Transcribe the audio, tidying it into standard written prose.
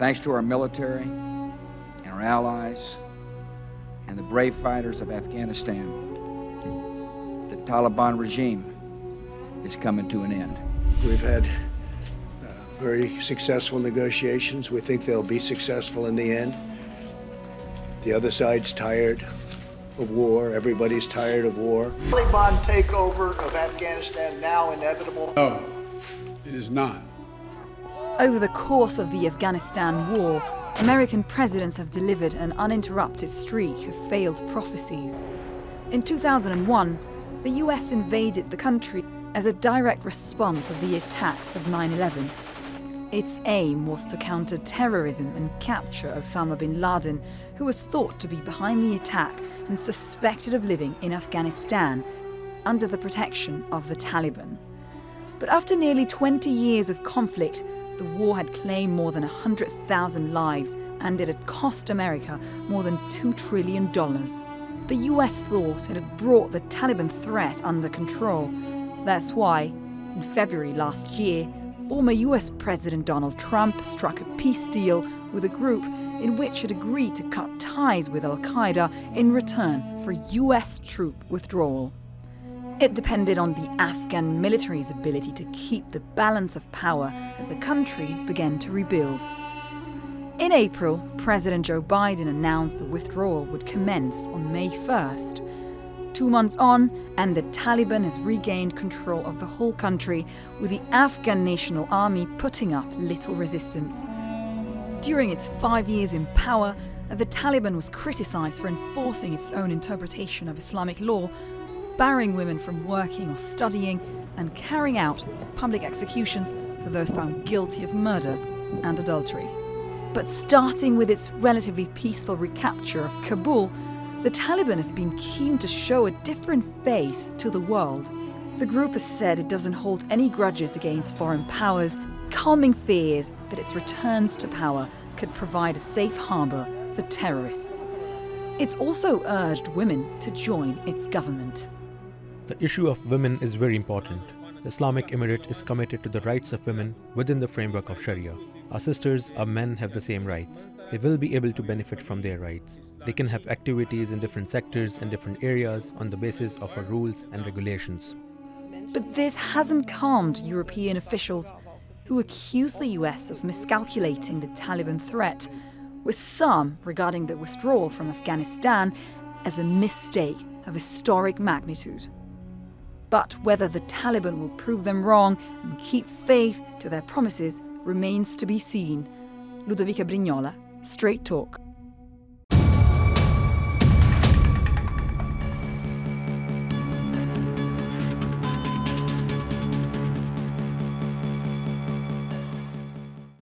Thanks to our military and our allies and the brave fighters of Afghanistan, the Taliban regime is coming to an end. We've had very successful negotiations. We think they'll be successful in the end. The other side's tired of war. Everybody's tired of war. Taliban takeover of Afghanistan now inevitable? No, it is not. Over the course of the Afghanistan war, American presidents have delivered an uninterrupted streak of failed prophecies. In 2001, the US invaded the country as a direct response of the attacks of 9/11. Its aim was to counter terrorism and capture Osama bin Laden, who was thought to be behind the attack and suspected of living in Afghanistan under the protection of the Taliban. But after nearly 20 years of conflict, the war had claimed more than 100,000 lives, and it had cost America more than $2 trillion. The US thought it had brought the Taliban threat under control. That's why, in February last year, former US President Donald Trump struck a peace deal with a group in which it agreed to cut ties with al-Qaeda in return for US troop withdrawal. It depended on the Afghan military's ability to keep the balance of power as the country began to rebuild. In April, President Joe Biden announced the withdrawal would commence on May 1st. 2 months on, and the Taliban has regained control of the whole country, with the Afghan National Army putting up little resistance. During its 5 years in power, the Taliban was criticized for enforcing its own interpretation of Islamic law, barring women from working or studying, and carrying out public executions for those found guilty of murder and adultery. But starting with its relatively peaceful recapture of Kabul, the Taliban has been keen to show a different face to the world. The group has said it doesn't hold any grudges against foreign powers, calming fears that its returns to power could provide a safe harbor for terrorists. It's also urged women to join its government. The issue of women is very important. The Islamic Emirate is committed to the rights of women within the framework of Sharia. Our sisters, our men have the same rights. They will be able to benefit from their rights. They can have activities in different sectors and different areas on the basis of our rules and regulations. But this hasn't calmed European officials, who accuse the US of miscalculating the Taliban threat, with some regarding the withdrawal from Afghanistan as a mistake of historic magnitude. But whether the Taliban will prove them wrong and keep faith to their promises remains to be seen. Ludovica Brignola, Strait Talk.